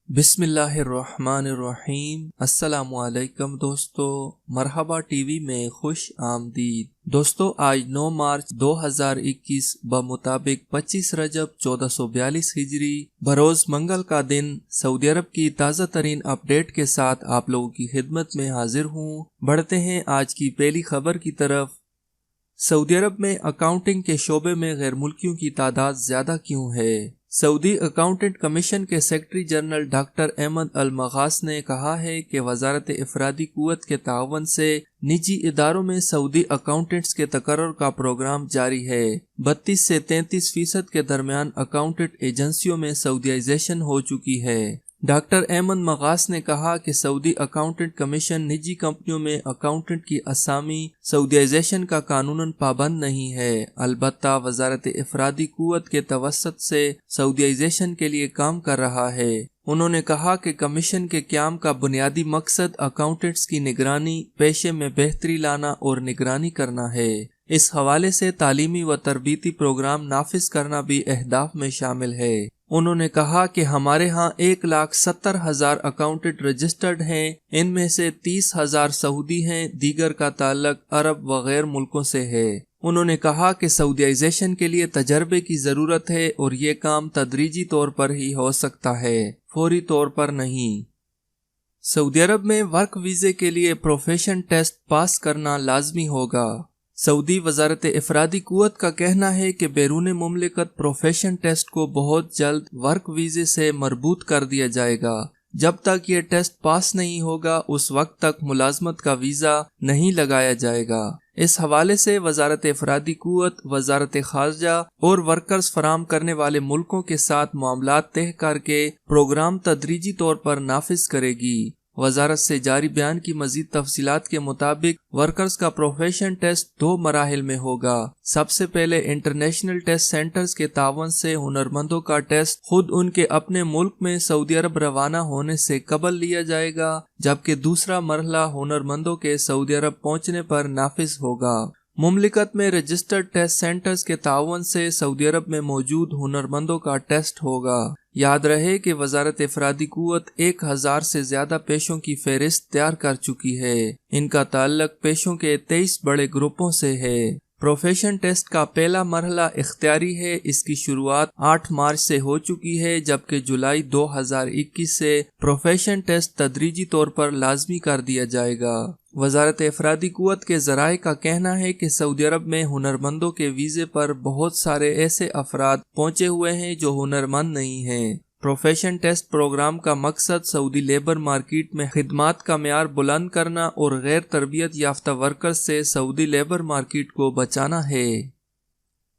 बिस्मिल्लाहिर्रहमानिर्रहीम। अस्सलामुअलैकुम दोस्तों, मरहबा टीवी में खुश आमदीद। दोस्तों, आज 9 मार्च 2021 बमुताबिक 25 रजब 1442 हिजरी बरोज मंगल का दिन सऊदी अरब की ताज़ा तरीन अपडेट के साथ आप लोगों की खिदमत में हाजिर हूँ। बढ़ते हैं आज की पहली खबर की तरफ। सऊदी अरब में अकाउंटिंग के शोबे में गैर मुल्कियों की तादाद ज्यादा क्यों है? सऊदी अकाउंटेंट कमीशन के सेक्रेटरी जनरल डॉक्टर अहमद अल मगास ने कहा है कि वजारत इफरादी कुव्वत के तावन से निजी इदारों में सऊदी अकाउंटेंट्स के तकर्रुर का प्रोग्राम जारी है। 32 से 33% के दरमियान अकाउंटेंट एजेंसियों में सऊदीयाइजेशन हो चुकी है। डॉक्टर अहमद मगास ने कहा कि सऊदी अकाउंटेंट कमीशन निजी कंपनियों में अकाउंटेंट की असामी सऊदीयाइजेशन का कानूनन पाबंद नहीं है, अलबत्ता वजारत इफरादी कुव्वत के तवस्सुत से सऊदीयाइजेशन के लिए काम कर रहा है। उन्होंने कहा कि कमीशन के क़याम का बुनियादी मकसद अकाउंटेंट्स की निगरानी, पेशे में बेहतरी लाना और निगरानी करना है। इस हवाले से तालीमी व तरबीती प्रोग्राम नाफिज करना भी अहदाफ में शामिल है। उन्होंने कहा कि हमारे यहाँ 1,70,000 अकाउंटेंट रजिस्टर्ड हैं, इनमें से 30,000 सऊदी हैं, दीगर का ताल्लुक अरब व गैर मुल्कों से है। उन्होंने कहा कि सऊदीयाइजेशन के लिए तजर्बे की जरूरत है और ये काम तदरीजी तौर पर ही हो सकता है, फौरी तौर पर नहीं। सऊदी अरब में वर्क वीजे के लिए प्रोफेशन टेस्ट पास करना लाजमी होगा। सऊदी वजारत इफरादी कुव्वत का कहना है कि बैरून मुमलिकत प्रोफेशन टेस्ट को बहुत जल्द वर्क वीजे से मरबूत कर दिया जाएगा। जब तक ये टेस्ट पास नहीं होगा उस वक्त तक मुलाजमत का वीजा नहीं लगाया जाएगा। इस हवाले से वजारत इफरादी कुव्वत, वजारत खारजा और वर्कर्स फराम करने वाले मुल्कों के साथ मामलात तय करके प्रोग्राम तदरीजी तौर पर नाफिज करेगी। वजारत से जारी बयान की मजीद तफसीलात के मुताबिक वर्कर्स का प्रोफेशन टेस्ट 2 मराहिल में होगा। सबसे पहले इंटरनेशनल टेस्ट सेंटर्स के तावन से हुनरमंदों का टेस्ट खुद उनके अपने मुल्क में सऊदी अरब रवाना होने से कबल लिया जाएगा, जबकि दूसरा मरहला हुनरमंदों के सऊदी अरब पहुंचने पर नाफिज होगा। मुमलिकत में रजिस्टर्ड टेस्ट सेंटर्स के तावन से सऊदी अरब में मौजूद हुनरमंदों का टेस्ट होगा। याद रहे कि वजारत इफरादी कुव्वत 1000 से ज्यादा पेशों की फहरिस्त तैयार कर चुकी है। इनका ताल्लुक पेशों के 23 बड़े ग्रुपों से है। प्रोफेशन टेस्ट का पहला मरहला इख्तियारी है। इसकी शुरुआत 8 मार्च से हो चुकी है, जबकि जुलाई 2021 से प्रोफेशन टेस्ट तदरीजी तौर पर लाजमी कर दिया जाएगा। वजारत इफरादी कुव्वत के ज़राए का कहना है कि सऊदी अरब में हुनरमंदों के वीज़े पर बहुत सारे ऐसे अफराद पहुंचे हुए हैं जो हुनरमंद नहीं हैं। प्रोफेशन टेस्ट प्रोग्राम का मकसद सऊदी लेबर मार्केट में खिदमात का मेयार बुलंद करना और गैर तरबियत याफ्ता वर्कर्स से सऊदी लेबर मार्केट को बचाना है।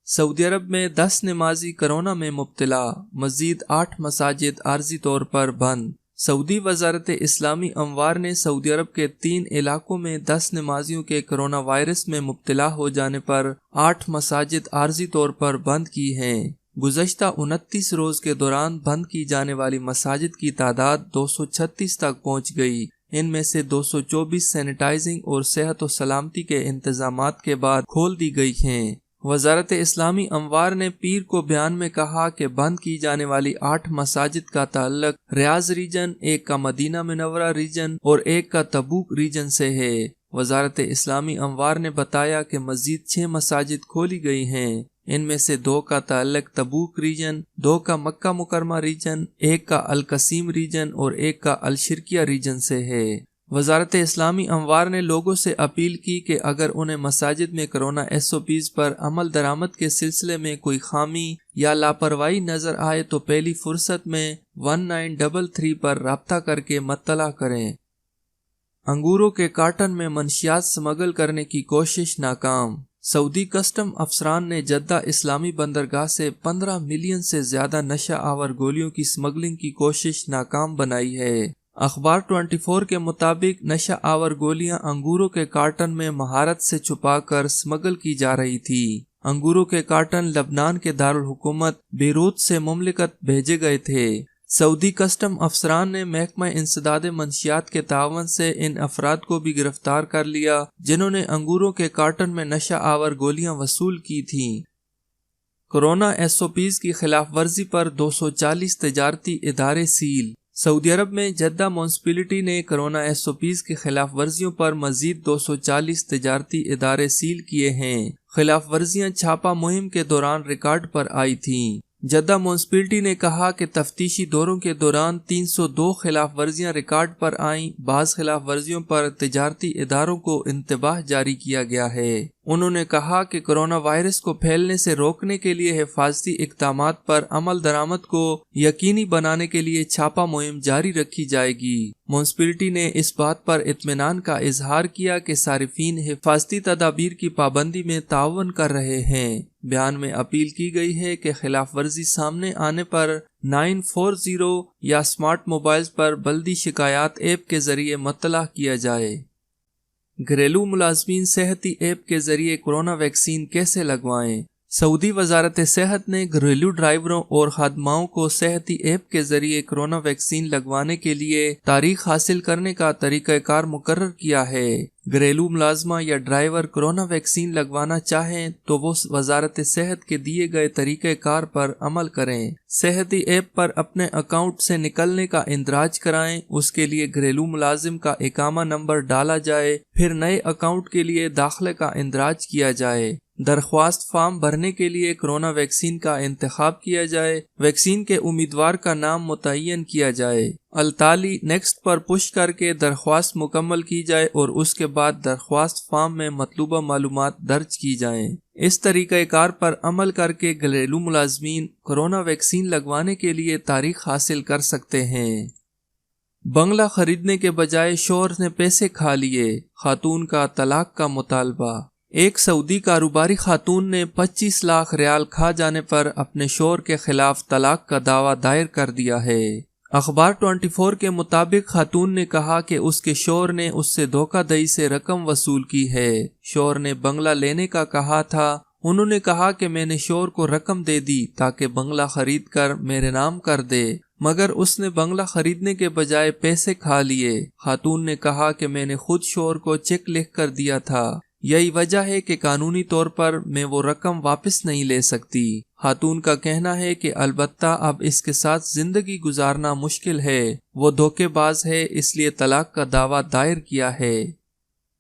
सऊदी अरब में 10 नमाजी कोरोना में मुब्तला, मजीद 8 मसाजिद आर्जी तौर पर बंद। सऊदी वजारत इस्लामी अमवार ने सऊदी अरब के 3 इलाकों में 10 नमाजियों के कोरोना वायरस में मुब्तला हो जाने पर 8 मसाजिद आर्जी तौर पर बंद की हैं। गुज़श्ता 29 रोज के दौरान बंद की जाने वाली मसाजिद की तादाद 236 तक पहुँच गई। इनमें से 224 सैनिटाइजिंग और सेहत और सलामती के इंतजामात के बाद खोल दी गई हैं। वजारत इस्लामी अमवार ने पीर को बयान में कहा कि बंद की जाने वाली 8 मसाजिद का ताल्लुक रियाज रीजन, एक का मदीना मुनव्वरा रीजन और एक का तबूक रीजन से है। वजारत इस्लामी अमवार ने बताया कि मजीद 6 मसाजिद खोली गई हैं। इनमें से 2 का ताल्लुक तबूक रीजन, 2 का मक्का मुकरमा रीजन, 1 का अल कसीम रीजन और 1 का अल शिरकिया रीजन से है। वजारत इस्लामी अमवार ने लोगों से अपील की कि अगर उन्हें मसाजिद में कोरोना SOPs पर अमल दरामद के सिलसिले में कोई खामी या लापरवाही नजर आए तो पहली फुर्सत में 1933 पर राब्ता करके मत्तला करें। अंगूरों के कार्टन में मंशियात स्मगल करने की कोशिश नाकाम। सऊदी कस्टम अफसरान ने जद्दा इस्लामी बंदरगाह से 15 मिलियन से ज्यादा नशा आवर गोलियों की स्मगलिंग की कोशिश नाकाम बनाई है। अखबार 24 के मुताबिक नशा आवर गोलियां अंगूरों के कार्टन में महारत से छुपाकर स्मगल की जा रही थी। अंगूरों के कार्टन लबनान के दारुल हुकूमत बेरूत से मुमलिकत भेजे गए थे। सऊदी कस्टम अफसरान ने महकमा इंसदाद मंशियात के तावन से इन अफराद को भी गिरफ्तार कर लिया जिन्होंने अंगूरों के कार्टन में नशा आवर गोलियां वसूल की थी। कोरोना SOPs की खिलाफ वर्जी पर 240 तजारती इदारे सील। सऊदी अरब में जद्दा म्यूनिसिपैलिटी ने कोरोना SOPs की खिलाफ वर्जियों पर मजीद 240 तजारती इदारे सील किए हैं। खिलाफ वर्जियां छापा मुहिम के दौरान रिकॉर्ड पर आई थीं। जद्दा म्यूनिसिपैलिटी ने कहा कि तफ्तीशी दौरों के दौरान 302 खिलाफ वर्जियां रिकॉर्ड पर आईं। बाज़ खिलाफ वर्जियों पर तजारती इदारों को इंतबाह जारी किया गया है। उन्होंने कहा कि कोरोना वायरस को फैलने से रोकने के लिए हिफाजती इक़दामात पर अमल दरामद को यकीनी बनाने के लिए छापा मुहिम जारी रखी जाएगी। म्यूनिसिपैलिटी ने इस बात पर इत्मीनान का इजहार किया कि सारिफीन हिफाजती तदाबीर की पाबंदी में ताउन कर रहे हैं। बयान में अपील की गई है कि खिलाफ वर्जी सामने आने पर 940 या स्मार्ट मोबाइल्स पर बल्दी शिकायत ऐप के जरिए मुत्तला किया जाए। घरेलू मुलाजमीन सेहती ऐप के जरिए कोरोना वैक्सीन कैसे लगवाएं? सऊदी वजारत सेहत ने घरेलू ड्राइवरों और खादमाओं को सेहती ऐप के जरिए कोरोना वैक्सीन लगवाने के लिए तारीख हासिल करने का तरीक़ाकार मुकर्रर किया है। घरेलू मुलाजमा या ड्राइवर कोरोना वैक्सीन लगवाना चाहें तो वो वजारत सेहत के दिए गए तरीक़ाकार पर अमल करें। सेहती ऐप पर अपने अकाउंट से निकलने का इंदराज कराएं। उसके लिए घरेलू मुलाजिम का इकामा नंबर डाला जाए, फिर नए अकाउंट के लिए दाखिले का इंदराज किया जाए। दरख्वास्त फॉर्म भरने के लिए कोरोना वैक्सीन का इंतखाब किया जाए। वैक्सीन के उम्मीदवार का नाम मुतय्यन किया जाए। अलताली नेक्स्ट पर पुश करके दरख्वास्त मुकम्मल की जाए और उसके बाद दरख्वास्त फॉर्म में मतलूबा मालूमात दर्ज की जाएं। इस तरीक़ाकार पर अमल करके घरेलू मुलाजमीन कोरोना वैक्सीन लगवाने के लिए तारीख हासिल कर सकते हैं। बंगला खरीदने के बजाय शोहर ने पैसे खा लिए, खातून का तलाक का मुतालबा। एक सऊदी कारोबारी खातून ने 25 लाख रियाल खा जाने पर अपने शोहर के खिलाफ तलाक का दावा दायर कर दिया है। अखबार 24 के मुताबिक खातून ने कहा कि उसके शोहर ने उससे धोखाधड़ी से रकम वसूल की है। शोहर ने बंगला लेने का कहा था। उन्होंने कहा कि मैंने शोहर को रकम दे दी ताकि बंगला खरीद कर मेरे नाम कर दे, मगर उसने बंगला खरीदने के बजाय पैसे खा लिए। खातून ने कहा कि मैंने खुद शोहर को चेक लिख कर दिया था। यही वजह है कि कानूनी तौर पर मैं वो रकम वापस नहीं ले सकती। खातून का कहना है कि अलबत्ता अब इसके साथ जिंदगी गुजारना मुश्किल है। वो धोखेबाज है, इसलिए तलाक का दावा दायर किया है।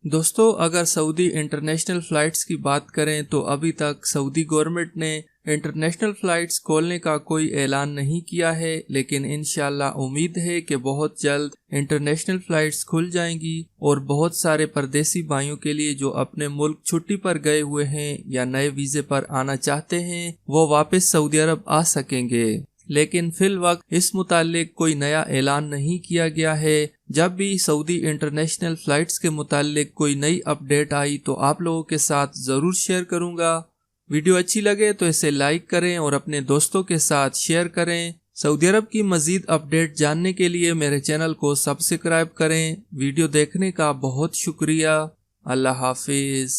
दोस्तों, अगर सऊदी इंटरनेशनल फ़्लाइट्स की बात करें तो अभी तक सऊदी गवर्नमेंट ने इंटरनेशनल फ़्लाइट्स खोलने का कोई ऐलान नहीं किया है, लेकिन इंशाल्लाह उम्मीद है कि बहुत जल्द इंटरनेशनल फ़्लाइट्स खुल जाएंगी और बहुत सारे परदेसी भाइयों के लिए जो अपने मुल्क छुट्टी पर गए हुए हैं या नए वीज़े पर आना चाहते हैं वो वापस सऊदी अरब आ सकेंगे। लेकिन फिल वक्त इस मुतालिक कोई नया ऐलान नहीं किया गया है। जब भी सऊदी इंटरनेशनल फ़्लाइट्स के मुतालिक कोई नई अपडेट आई तो आप लोगों के साथ ज़रूर शेयर करूँगा। वीडियो अच्छी लगे तो इसे लाइक करें और अपने दोस्तों के साथ शेयर करें। सऊदी अरब की मज़ीद अपडेट जानने के लिए मेरे चैनल को सब्सक्राइब करें। वीडियो देखने का बहुत शुक्रिया। अल्लाह हाफिज़।